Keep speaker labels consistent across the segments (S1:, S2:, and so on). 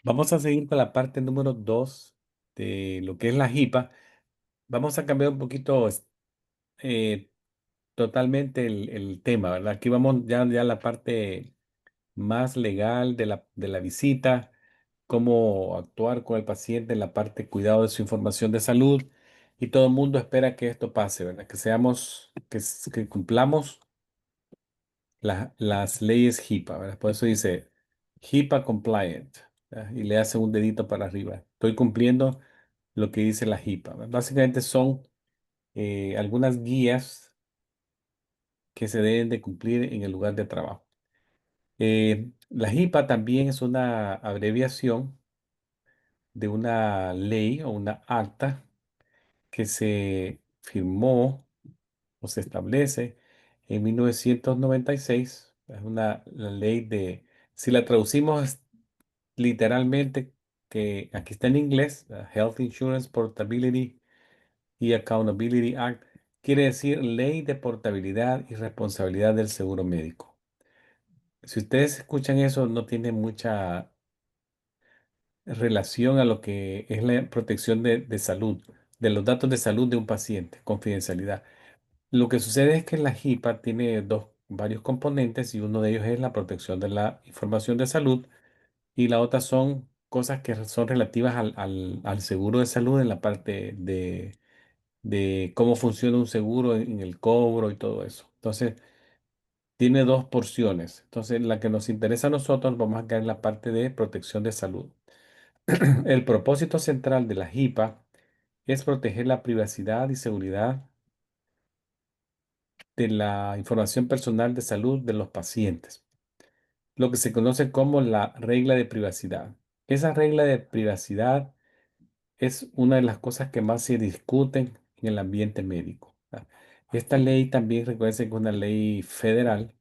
S1: Vamos a seguir con la parte número 2 de lo que es la JIPA. Vamos a cambiar un poquito eh, totalmente el tema, ¿verdad? Aquí vamos ya a la parte más legal de la visita, cómo actuar con el paciente en la parte cuidado de su información de salud. Y todo el mundo espera que esto pase, ¿verdad? Que cumplamos las leyes HIPAA, ¿verdad? Por eso dice HIPAA compliant, ¿verdad? Y le hace un dedito para arriba. Estoy cumpliendo lo que dice la HIPAA, ¿verdad? Básicamente son algunas guías que se deben de cumplir en el lugar de trabajo. La HIPAA también es una abreviación de una ley o una acta que se firmó o se establece en 1996. Es la ley si la traducimos literalmente, que aquí está en inglés, Health Insurance Portability y Accountability Act, quiere decir Ley de Portabilidad y Responsabilidad del Seguro Médico. Si ustedes escuchan eso, no tiene mucha relación a lo que es la protección de salud, de los datos de salud de un paciente, confidencialidad. Lo que sucede es que la HIPAA tiene varios componentes y uno de ellos es la protección de la información de salud y la otra son cosas que son relativas al seguro de salud en la parte de cómo funciona un seguro en el cobro y todo eso. Entonces, tiene dos porciones. Entonces, la que nos interesa a nosotros, vamos a quedar en la parte de protección de salud. El propósito central de la HIPAA es proteger la privacidad y seguridad de la información personal de salud de los pacientes, lo que se conoce como la regla de privacidad. Esa regla de privacidad es una de las cosas que más se discuten en el ambiente médico. ¿Verdad? Esta ley también reconoce que es una ley federal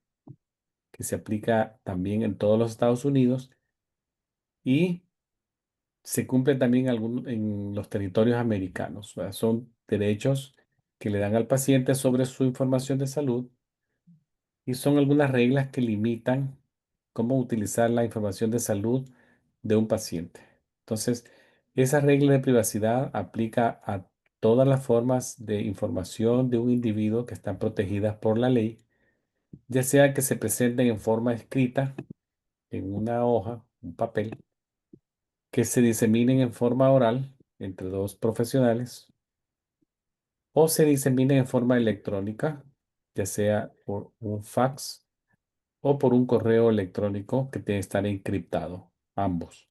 S1: que se aplica también en todos los Estados Unidos y se cumple también en los territorios americanos. ¿Verdad? Son derechos que le dan al paciente sobre su información de salud y son algunas reglas que limitan cómo utilizar la información de salud de un paciente. Entonces, esa regla de privacidad aplica a todas las formas de información de un individuo que están protegidas por la ley, ya sea que se presenten en forma escrita, en una hoja, un papel, que se diseminen en forma oral entre dos profesionales, o se diseminen en forma electrónica, ya sea por un fax o por un correo electrónico que tiene que estar encriptado, ambos.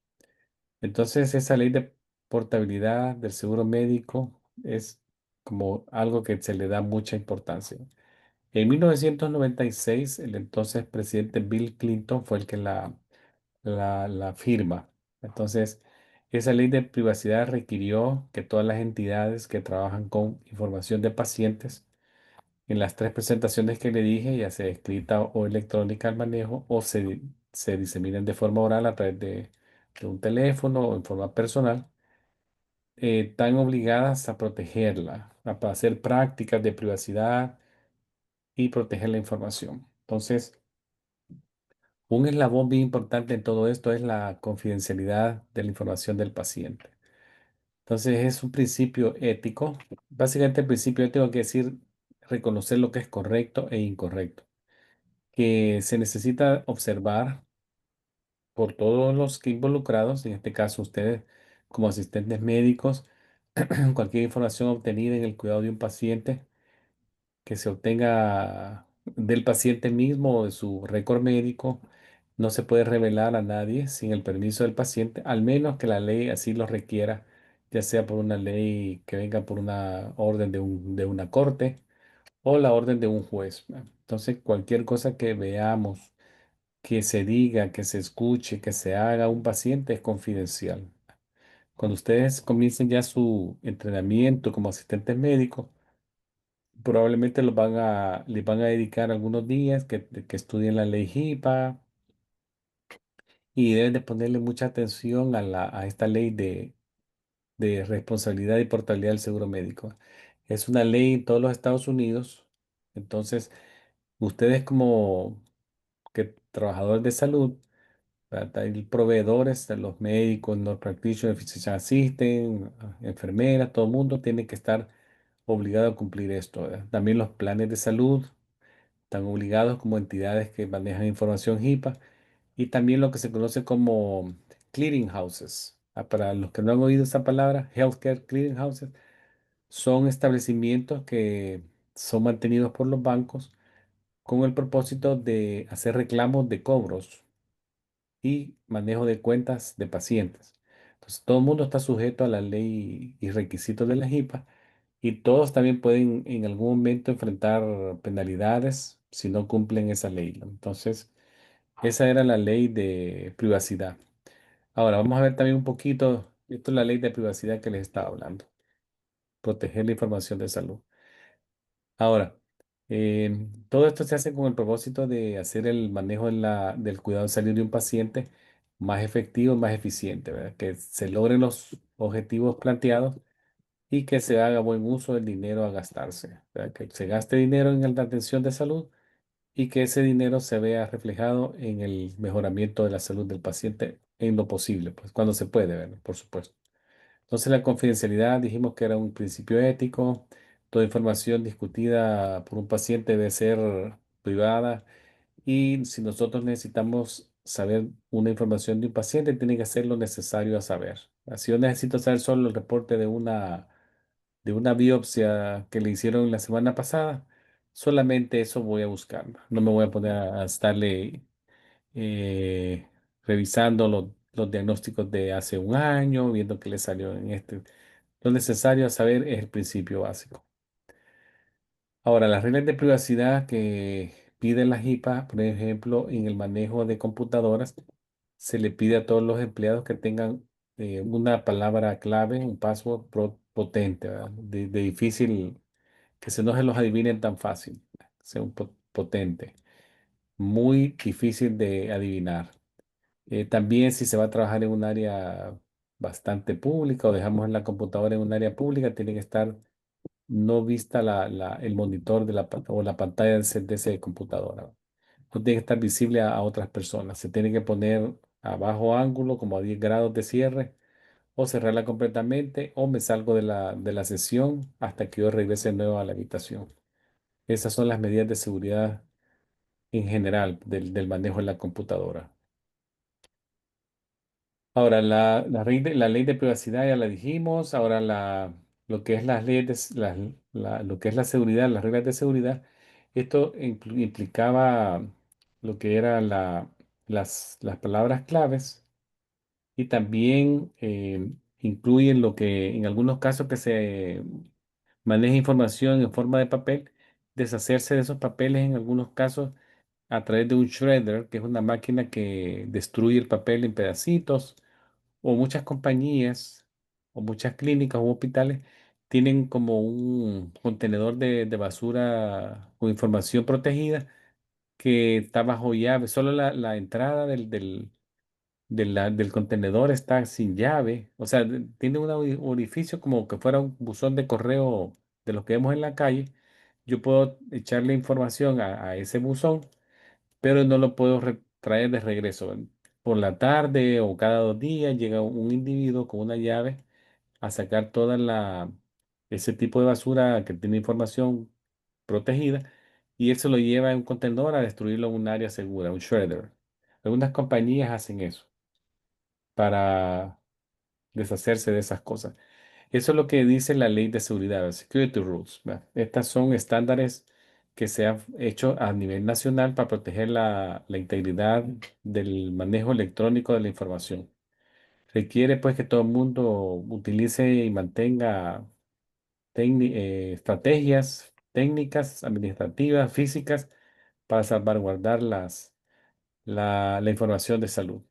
S1: Entonces, esa ley de portabilidad del seguro médico es como algo que se le da mucha importancia. En 1996, el entonces presidente Bill Clinton fue el que la firma. Entonces, esa ley de privacidad requirió que todas las entidades que trabajan con información de pacientes en las tres presentaciones que le dije, ya sea escrita o electrónica al manejo, o se diseminen de forma oral a través de un teléfono o en forma personal, están obligadas a protegerla, a hacer prácticas de privacidad y proteger la información. Entonces, un eslabón bien importante en todo esto es la confidencialidad de la información del paciente. Entonces, es un principio ético. Básicamente, el principio ético quiere decir reconocer lo que es correcto e incorrecto, que se necesita observar por todos los que involucrados, en este caso ustedes como asistentes médicos, cualquier información obtenida en el cuidado de un paciente que se obtenga del paciente mismo o de su récord médico, no se puede revelar a nadie sin el permiso del paciente, al menos que la ley así lo requiera, ya sea por una ley que venga por una orden de una corte o la orden de un juez. Entonces, cualquier cosa que veamos, que se diga, que se escuche, que se haga a un paciente es confidencial. Cuando ustedes comiencen ya su entrenamiento como asistentes médicos, probablemente les van a dedicar algunos días que estudien la ley HIPAA y deben de ponerle mucha atención a esta ley de responsabilidad y portabilidad del seguro médico. Es una ley en todos los Estados Unidos, entonces ustedes como que trabajadores de salud ¿verdad? Hay proveedores, de los médicos, nurse practitioners, physician assistant, enfermeras, todo el mundo tiene que estar obligado a cumplir esto, ¿verdad? También los planes de salud están obligados como entidades que manejan información HIPAA y también lo que se conoce como clearing houses. Para los que no han oído esa palabra, healthcare clearing houses son establecimientos que son mantenidos por los bancos con el propósito de hacer reclamos de cobros y manejo de cuentas de pacientes. Entonces, todo el mundo está sujeto a la ley y requisitos de la HIPAA y todos también pueden en algún momento enfrentar penalidades si no cumplen esa ley, ¿no? Entonces, esa era la ley de privacidad. Ahora, vamos a ver también un poquito, esto es la ley de privacidad que les estaba hablando, proteger la información de salud. Ahora, todo esto se hace con el propósito de hacer el manejo del cuidado de salud de un paciente más efectivo, más eficiente, ¿verdad? Que se logren los objetivos planteados y que se haga buen uso del dinero a gastarse, ¿verdad? Que se gaste dinero en la atención de salud y que ese dinero se vea reflejado en el mejoramiento de la salud del paciente en lo posible, pues cuando se puede, ¿verdad? Por supuesto. Entonces la confidencialidad dijimos que era un principio ético. Toda información discutida por un paciente debe ser privada y si nosotros necesitamos saber una información de un paciente, tiene que ser lo necesario a saber. Si yo necesito saber solo el reporte de una biopsia que le hicieron la semana pasada, solamente eso voy a buscar. No me voy a poner a estarle eh, revisando los diagnósticos de hace un año, viendo qué le salió en este. Lo necesario a saber es el principio básico. Ahora, las reglas de privacidad que piden las HIPAA, por ejemplo, en el manejo de computadoras, se le pide a todos los empleados que tengan una palabra clave, un password potente, ¿verdad? De difícil, que se no se los adivinen tan fácil, sea un potente, muy difícil de adivinar. También si se va a trabajar en un área bastante pública o dejamos en la computadora en un área pública, tiene que estar no vista el monitor o la pantalla de ese computadora. No tiene que estar visible a otras personas. Se tiene que poner a bajo ángulo, como a 10 grados de cierre, o cerrarla completamente, o me salgo de la sesión hasta que yo regrese de nuevo a la habitación. Esas son las medidas de seguridad en general del manejo de la computadora. Ahora, la ley de privacidad ya la dijimos. Ahora, lo que es las leyes, lo que es la seguridad, las reglas de seguridad, esto implicaba lo que eran las palabras claves y también incluyen lo que en algunos casos que se maneja información en forma de papel, deshacerse de esos papeles en algunos casos a través de un shredder, que es una máquina que destruye el papel en pedacitos o muchas compañías o muchas clínicas o hospitales tienen como un contenedor de basura con información protegida que está bajo llave. Solo la entrada del contenedor está sin llave. O sea, tiene un orificio como que fuera un buzón de correo de los que vemos en la calle. Yo puedo echarle información a ese buzón pero no lo puedo traer de regreso. Por la tarde o cada 2 días llega un individuo con una llave a sacar ese tipo de basura que tiene información protegida y él se lo lleva en un contenedor a destruirlo en un área segura, un shredder. Algunas compañías hacen eso para deshacerse de esas cosas. Eso es lo que dice la ley de seguridad, Security Rules, ¿verdad? Estas son estándares que se han hecho a nivel nacional para proteger la integridad del manejo electrónico de la información. Requiere pues que todo el mundo utilice y mantenga estrategias técnicas, administrativas, físicas para salvaguardar la información de salud.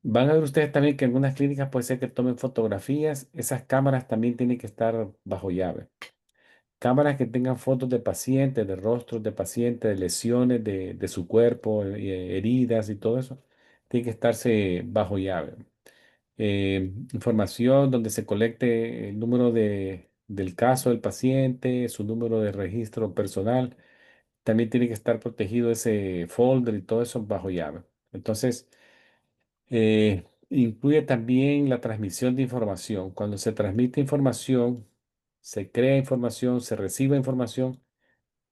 S1: Van a ver ustedes también que en algunas clínicas puede ser que tomen fotografías. Esas cámaras también tienen que estar bajo llave. Cámaras que tengan fotos de pacientes, de rostros de pacientes, de lesiones de su cuerpo, heridas y todo eso, tiene que estarse bajo llave. Información donde se colecte el número del caso del paciente, su número de registro personal, también tiene que estar protegido ese folder y todo eso bajo llave. Entonces, Incluye también la transmisión de información. Cuando se transmite información, se crea información, se recibe información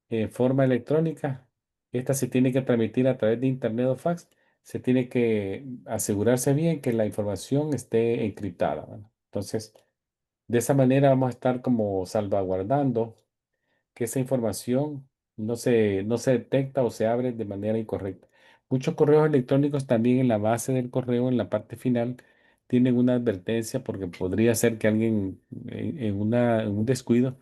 S1: en forma electrónica. Esta se tiene que transmitir a través de internet o fax. Se tiene que asegurarse bien que la información esté encriptada, ¿verdad? Entonces, de esa manera vamos a estar como salvaguardando que esa información no se detecta o se abre de manera incorrecta. Muchos correos electrónicos también en la base del correo, en la parte final, tienen una advertencia porque podría ser que alguien en un descuido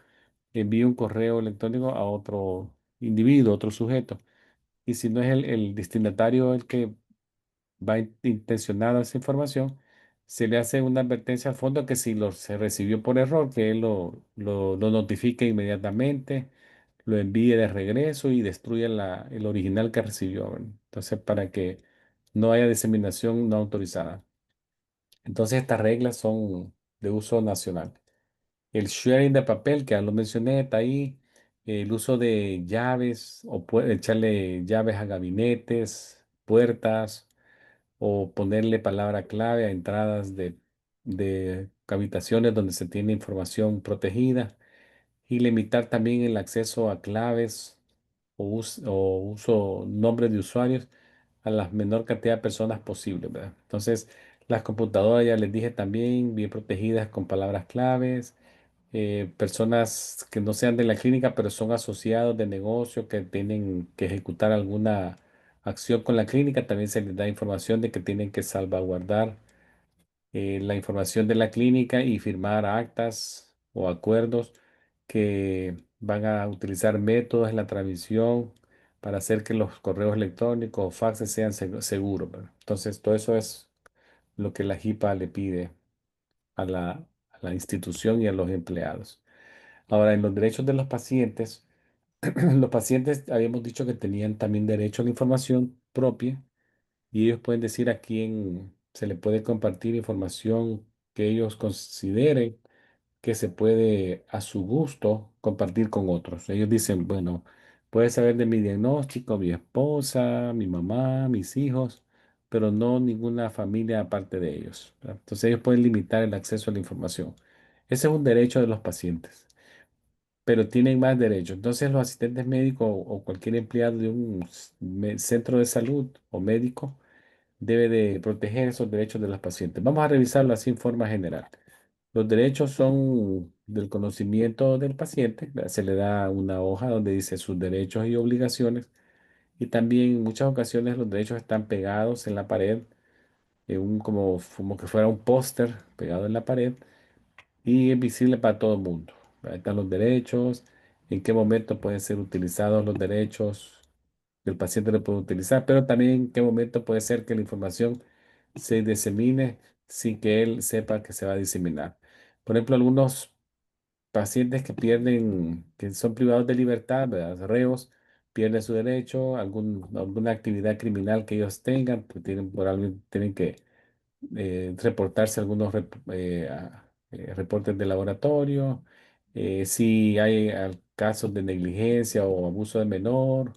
S1: envíe un correo electrónico a otro individuo, otro sujeto. Y si no es el destinatario el que va intencionado a esa información, se le hace una advertencia al fondo que si se recibió por error, que él lo notifique inmediatamente, lo envíe de regreso y destruya el original que recibió, ¿verdad? Entonces, para que no haya diseminación no autorizada. Entonces, estas reglas son de uso nacional. El sharing de papel, que ya lo mencioné, está ahí. El uso de llaves o echarle llaves a gabinetes, puertas o ponerle palabra clave a entradas de habitaciones donde se tiene información protegida y limitar también el acceso a claves o uso nombres de usuarios a la menor cantidad de personas posible, ¿verdad? Entonces, las computadoras, ya les dije también, bien protegidas con palabras claves. Personas que no sean de la clínica, pero son asociados de negocio que tienen que ejecutar alguna acción con la clínica, también se les da información de que tienen que salvaguardar la información de la clínica y firmar actas o acuerdos que van a utilizar métodos en la transmisión para hacer que los correos electrónicos o faxes sean seguros, ¿verdad? Entonces, todo eso es lo que la JIPA le pide a la institución y a los empleados. Ahora, en los derechos de los pacientes, los pacientes habíamos dicho que tenían también derecho a la información propia y ellos pueden decir a quién se le puede compartir información que ellos consideren que se puede a su gusto compartir con otros. Ellos dicen, bueno, puedes saber de mi diagnóstico, mi esposa, mi mamá, mis hijos, pero no ninguna familia aparte de ellos, ¿verdad? Entonces ellos pueden limitar el acceso a la información. Ese es un derecho de los pacientes, pero tienen más derechos. Entonces los asistentes médicos o cualquier empleado de un centro de salud o médico debe de proteger esos derechos de los pacientes. Vamos a revisarlo así en forma general. Los derechos son del conocimiento del paciente, ¿verdad? Se le da una hoja donde dice sus derechos y obligaciones y también en muchas ocasiones los derechos están pegados en la pared, como que fuera un póster pegado en la pared y es visible para todo el mundo. Ahí están los derechos, en qué momento pueden ser utilizados los derechos que el paciente lo puede utilizar, pero también en qué momento puede ser que la información se disemine sin que él sepa que se va a diseminar. Por ejemplo, algunos pacientes que son privados de libertad, ¿verdad? Reos, pierden su derecho, alguna actividad criminal que ellos tengan, pues por algo tienen que reportarse algunos reportes de laboratorio, si hay casos de negligencia o abuso de menor,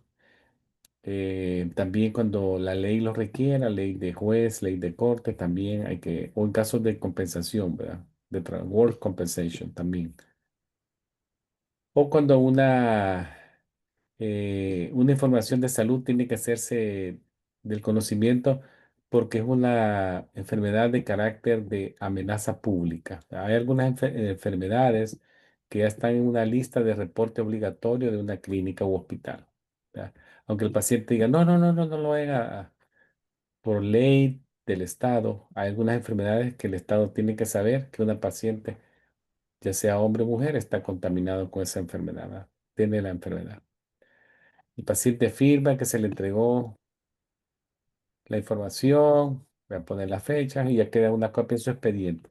S1: también cuando la ley lo requiera, ley de juez, ley de corte, también o en casos de compensación, ¿verdad? De work compensation también. O cuando una información de salud tiene que hacerse del conocimiento porque es una enfermedad de carácter de amenaza pública. Hay algunas enfermedades que ya están en una lista de reporte obligatorio de una clínica u hospital, ¿verdad? Aunque el paciente diga, no, no, no, no, no lo haga por ley del Estado. Hay algunas enfermedades que el Estado tiene que saber que una paciente, ya sea hombre o mujer, está contaminado con esa enfermedad, ¿verdad? Tiene la enfermedad. El paciente firma que se le entregó la información, voy a poner la fecha y ya queda una copia en su expediente.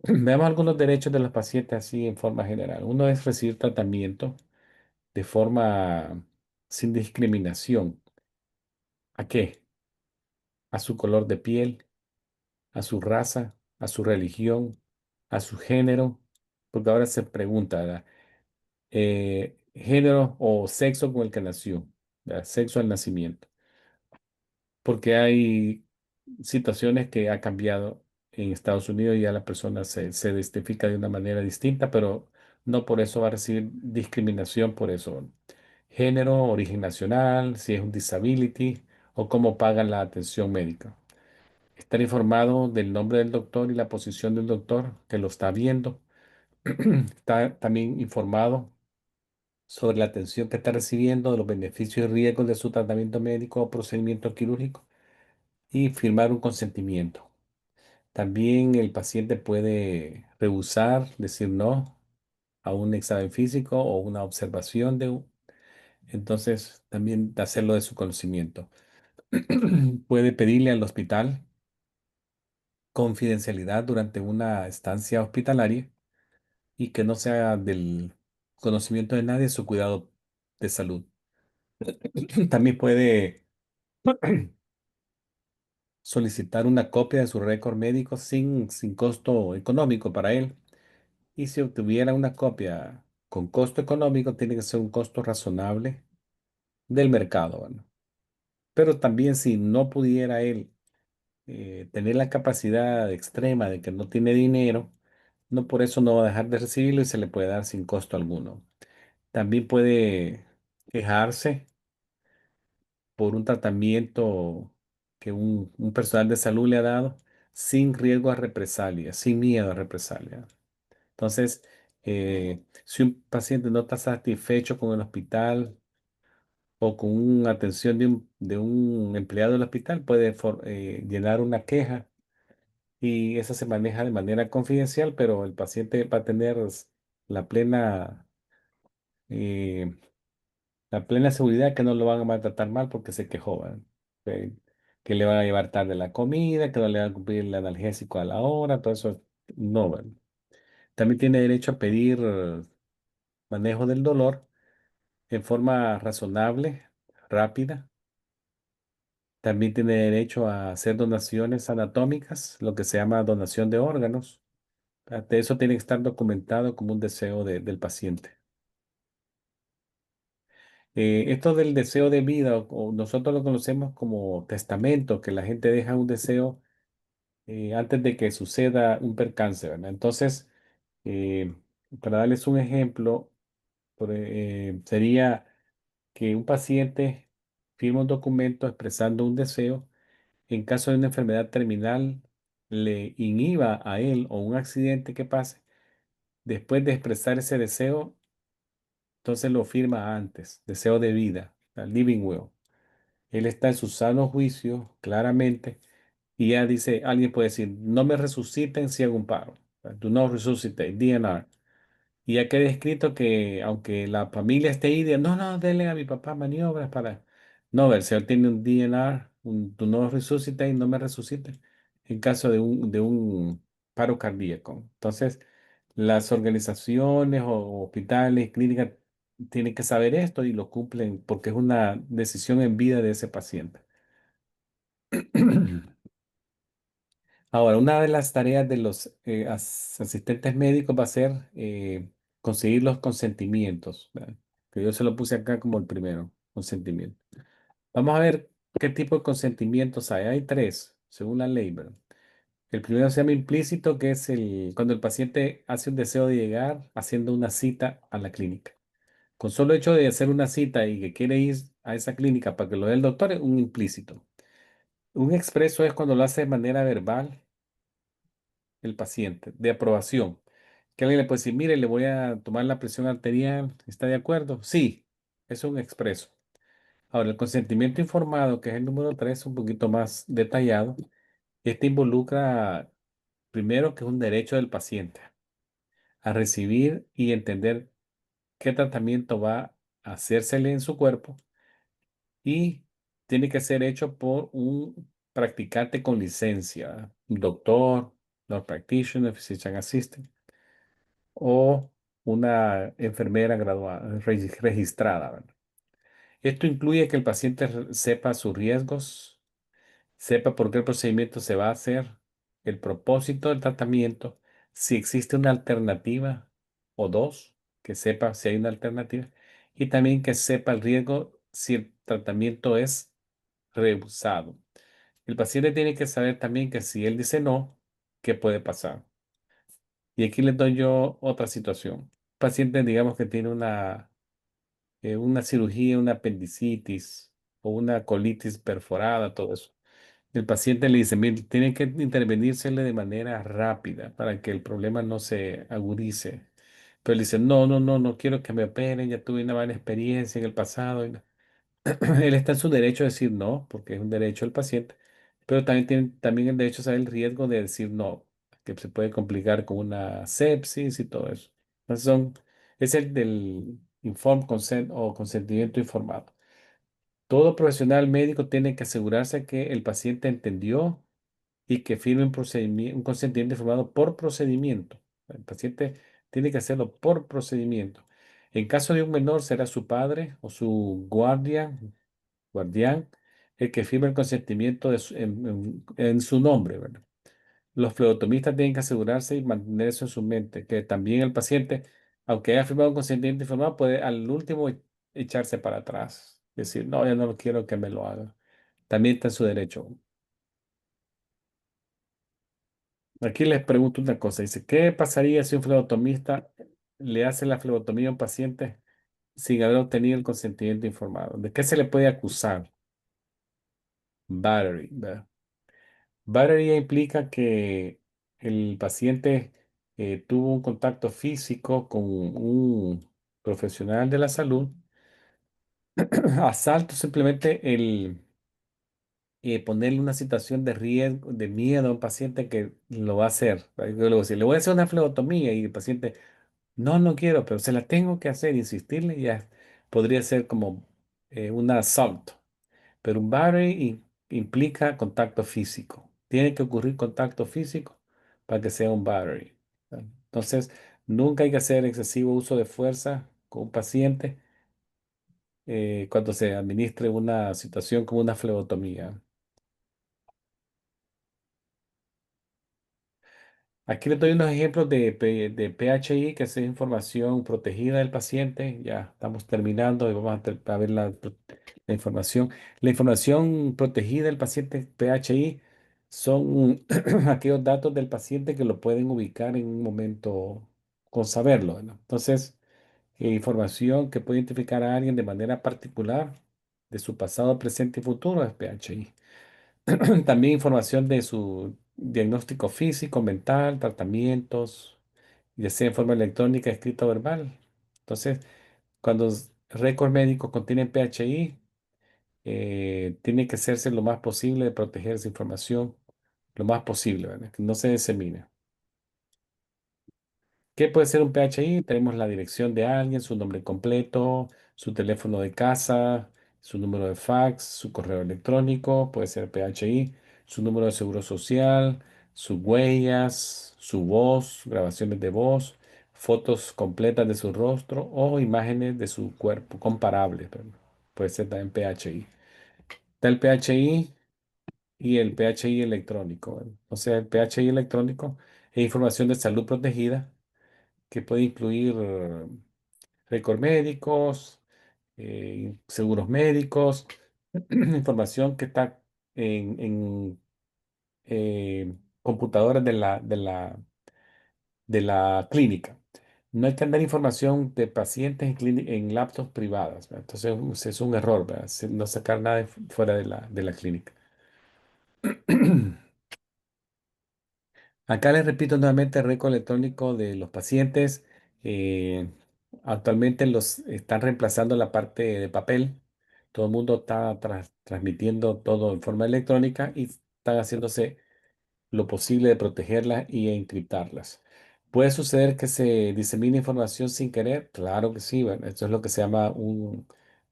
S1: Veamos algunos derechos de los pacientes así en forma general. Uno es recibir tratamiento de forma sin discriminación. ¿A qué? A su color de piel, a su raza, a su religión, a su género, porque ahora se pregunta, ¿verdad? Género o sexo con el que nació, ¿verdad? Sexo al nacimiento. Porque hay situaciones que ha cambiado en Estados Unidos y ya la persona se identifica de una manera distinta, pero no por eso va a recibir discriminación por eso. Género, origen nacional, si es un disability o cómo pagan la atención médica. Estar informado del nombre del doctor y la posición del doctor que lo está viendo. Está también informado sobre la atención que está recibiendo, de los beneficios y riesgos de su tratamiento médico o procedimiento quirúrgico y firmar un consentimiento. También el paciente puede rehusar, decir no a un examen físico o una observación entonces también hacerlo de su conocimiento. Puede pedirle al hospital confidencialidad durante una estancia hospitalaria y que no sea del conocimiento de nadie su cuidado de salud. También puede solicitar una copia de su récord médico sin costo económico para él. Y si obtuviera una copia con costo económico, tiene que ser un costo razonable del mercado, ¿verdad? Pero también si no pudiera él tener la capacidad extrema de que no tiene dinero, no por eso no va a dejar de recibirlo y se le puede dar sin costo alguno. También puede quejarse por un tratamiento que un personal de salud le ha dado sin riesgo a represalia, sin miedo a represalia. Entonces, si un paciente no está satisfecho con el hospital o con una atención de un empleado del hospital, puede llenar una queja y esa se maneja de manera confidencial, pero el paciente va a tener la plena, eh, la plena seguridad que no lo van a maltratar mal porque se quejó, ¿verdad? Que, que le van a llevar tarde la comida, que no le van a cumplir el analgésico a la hora, todo eso no, ¿verdad? También tiene derecho a pedir manejo del dolor en forma razonable, rápida. También tiene derecho a hacer donaciones anatómicas, lo que se llama donación de órganos. Eso tiene que estar documentado como un deseo del paciente. Esto del deseo de vida, o nosotros lo conocemos como testamento, que la gente deja un deseo antes de que suceda un percance, ¿verdad? Entonces, eh, para darles un ejemplo, sería que un paciente firma un documento expresando un deseo en caso de una enfermedad terminal, le inhiba a él o un accidente que pase, después de expresar ese deseo, entonces lo firma antes, deseo de vida, la living will. Él está en su sano juicio, claramente, y ya dice, alguien puede decir, no me resuciten si hago un paro. Do not resuscitate, DNR. Y ya queda escrito que aunque la familia esté ahí, no, no, denle a mi papá maniobras para... No, el señor tiene un DNR, un do not resuscitate, no me resucite, en caso de un paro cardíaco. Entonces, las organizaciones o hospitales, clínicas, tienen que saber esto y lo cumplen porque es una decisión en vida de ese paciente. Ahora, una de las tareas de los asistentes médicos va a ser conseguir los consentimientos, ¿verdad? Que yo se lo puse acá como el primero, consentimiento. Vamos a ver qué tipo de consentimientos hay. Hay tres, según la ley, ¿verdad? El primero se llama implícito, que es cuando el paciente hace un deseo de llegar haciendo una cita a la clínica. Con solo hecho de hacer una cita y que quiere ir a esa clínica para que lo vea el doctor, es un implícito. Un expreso es cuando lo hace de manera verbal el paciente, de aprobación. Que alguien le puede decir, mire, le voy a tomar la presión arterial, ¿está de acuerdo? Sí, es un expreso. Ahora, el consentimiento informado, que es el número 3, un poquito más detallado, este involucra, primero, que es un derecho del paciente a recibir y entender qué tratamiento va a hacérsele en su cuerpo y tiene que ser hecho por un practicante con licencia, un doctor, nurse practitioner, physician assistant o una enfermera graduada, registrada, ¿verdad? Esto incluye que el paciente sepa sus riesgos, sepa por qué el procedimiento se va a hacer, el propósito del tratamiento, si existe una alternativa o dos, que sepa si hay una alternativa, y también que sepa el riesgo si el tratamiento es rehusado. El paciente tiene que saber también que si él dice no, ¿qué puede pasar? Y aquí les doy yo otra situación. Paciente, digamos que tiene una cirugía, una apendicitis o una colitis perforada, todo eso. El paciente le dice, mire, tiene que intervenírsele de manera rápida para que el problema no se agudice. Pero le dice, no, no, no, no quiero que me operen, ya tuve una mala experiencia en el pasado. Él está en su derecho a decir no, porque es un derecho del paciente, pero también tiene también el derecho a saber el riesgo de decir no, que se puede complicar con una sepsis y todo eso. Entonces es el del informed consent o consentimiento informado. Todo profesional médico tiene que asegurarse que el paciente entendió y que firme un consentimiento informado por procedimiento. El paciente tiene que hacerlo por procedimiento. En caso de un menor, será su padre o su guardián, el que firme el consentimiento en su nombre, ¿verdad? Los flebotomistas tienen que asegurarse y mantener eso en su mente, que también el paciente, aunque haya firmado un consentimiento informado, puede al último echarse para atrás, decir, no, ya no lo quiero que me lo haga. También está en su derecho. Aquí les pregunto una cosa, dice, ¿qué pasaría si un flebotomista le hace la flebotomía a un paciente sin haber obtenido el consentimiento informado? ¿De qué se le puede acusar? Battery, ¿verdad? Battery implica que el paciente tuvo un contacto físico con un profesional de la salud. Asalto simplemente el ponerle una situación de riesgo, de miedo a un paciente que lo va a hacer. ¿Verdad? Yo le voy a decir, le voy a hacer una flebotomía y el paciente, no, no quiero, pero se la tengo que hacer, insistirle, ya podría ser como un asalto. Pero un battery implica contacto físico. Tiene que ocurrir contacto físico para que sea un battery. ¿Verdad? Entonces, nunca hay que hacer excesivo uso de fuerza con un paciente cuando se administre una situación como una flebotomía. Aquí les doy unos ejemplos de PHI, que es información protegida del paciente. Ya estamos terminando y vamos a ver la información. La información protegida del paciente PHI son aquellos datos del paciente que lo pueden ubicar en un momento con saberlo, ¿no? Entonces, información que puede identificar a alguien de manera particular de su pasado, presente y futuro es PHI. También información de su diagnóstico físico, mental, tratamientos, ya sea en forma electrónica, escrita o verbal. Entonces, cuando récords médicos contienen PHI, tiene que hacerse lo más posible de proteger esa información, lo más posible, ¿verdad? Que no se disemine. ¿Qué puede ser un PHI? Tenemos la dirección de alguien, su nombre completo, su teléfono de casa, su número de fax, su correo electrónico, puede ser PHI, su número de seguro social, sus huellas, su voz, grabaciones de voz, fotos completas de su rostro o imágenes de su cuerpo comparables, ¿verdad? Puede ser también PHI. Está el PHI y el PHI electrónico, ¿verdad? O sea, el PHI electrónico es información de salud protegida que puede incluir récords médicos, seguros médicos, información que está en computadoras de la clínica. No hay que andar información de pacientes en laptops privadas, ¿verdad? Entonces es un error, ¿verdad? No sacar nada fuera de la clínica. Acá les repito nuevamente el récord electrónico de los pacientes. Eh, Actualmente los están reemplazando la parte de papel. Todo el mundo está transmitiendo todo en forma electrónica y están haciéndose lo posible de protegerlas y encriptarlas. ¿Puede suceder que se disemine información sin querer? Claro que sí. Bueno, esto es lo que se llama un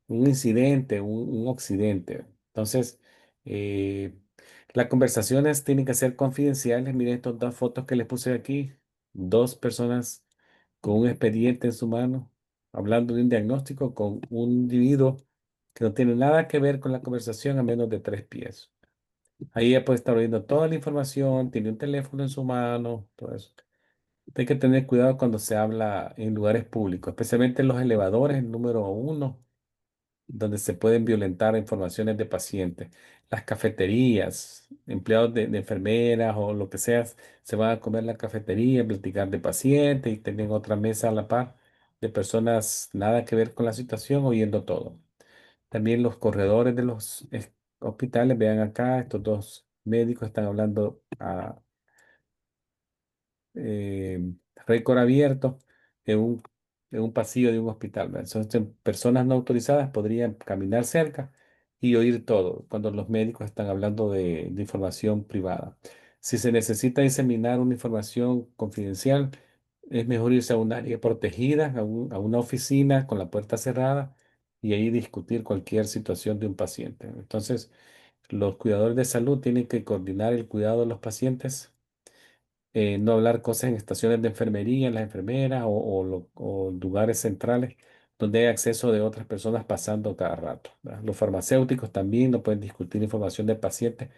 S1: incidente, un accidente. Entonces, eh, las conversaciones tienen que ser confidenciales. Miren estas dos fotos que les puse aquí. Dos personas con un expediente en su mano, hablando de un diagnóstico con un individuo que no tiene nada que ver con la conversación a menos de 3 pies. Ahí ella puede estar viendo toda la información, tiene un teléfono en su mano, todo eso. Hay que tener cuidado cuando se habla en lugares públicos, especialmente en los elevadores, el número 1. donde se pueden violentar informaciones de pacientes. Las cafeterías, empleados de enfermeras o lo que sea, se van a comer en la cafetería, platicar de pacientes y tienen otra mesa a la par de personas nada que ver con la situación, oyendo todo. También los corredores de los hospitales, vean acá, estos dos médicos están hablando a eh, récord abierto en un pasillo de un hospital, ¿verdad? Entonces, personas no autorizadas podrían caminar cerca y oír todo cuando los médicos están hablando de información privada. Si se necesita diseminar una información confidencial, es mejor irse a un área protegida, a una oficina con la puerta cerrada y ahí discutir cualquier situación de un paciente. Entonces, los cuidadores de salud tienen que coordinar el cuidado de los pacientes, no hablar cosas en estaciones de enfermería, en las enfermeras o lugares centrales donde hay acceso de otras personas pasando cada rato, ¿verdad? Los farmacéuticos también no pueden discutir información del paciente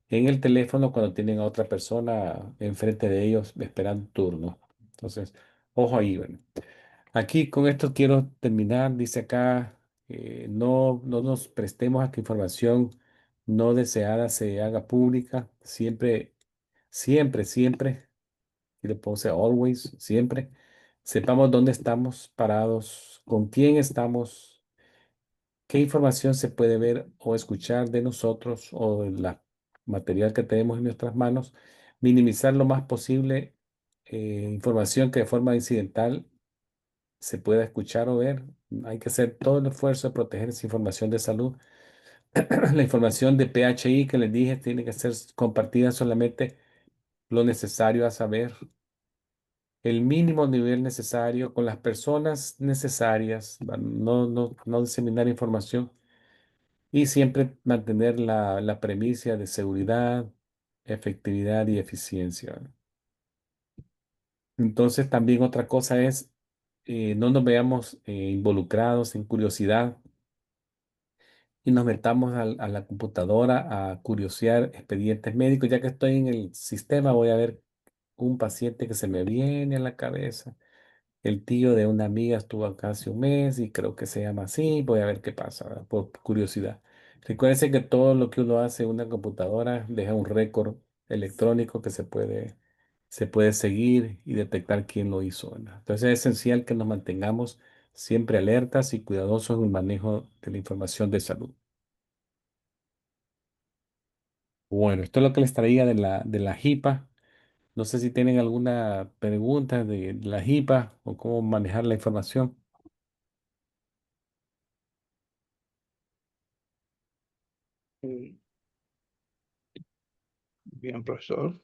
S1: en el teléfono cuando tienen a otra persona enfrente de ellos esperando turno. Entonces, ojo ahí, bueno. Aquí con esto quiero terminar. Dice acá, no nos prestemos a que información no deseada se haga pública. Siempre, siempre, siempre y le puse always, siempre. Sepamos dónde estamos parados, con quién estamos, qué información se puede ver o escuchar de nosotros o de la material que tenemos en nuestras manos. Minimizar lo más posible información que de forma incidental se pueda escuchar o ver. Hay que hacer todo el esfuerzo de proteger esa información de salud. La información de PHI que les dije tiene que ser compartida solamente lo necesario a saber, el mínimo nivel necesario con las personas necesarias, no diseminar información y siempre mantener la premisa de seguridad, efectividad y eficiencia. Entonces también otra cosa es, no nos veamos involucrados en curiosidad y nos metamos a la computadora a curiosear expedientes médicos. Ya que estoy en el sistema, voy a ver un paciente que se me viene a la cabeza. El tío de una amiga estuvo acá hace un mes y creo que se llama así. Voy a ver qué pasa, ¿verdad? Por curiosidad. Recuérdense que todo lo que uno hace en una computadora deja un récord electrónico que se puede seguir y detectar quién lo hizo, ¿verdad? Entonces es esencial que nos mantengamos siempre alertas y cuidadosos en el manejo de la información de salud. Bueno, esto es lo que les traía de la HIPAA. No sé si tienen alguna pregunta de la HIPAA o cómo manejar la información.
S2: Mm, Bien, profesor.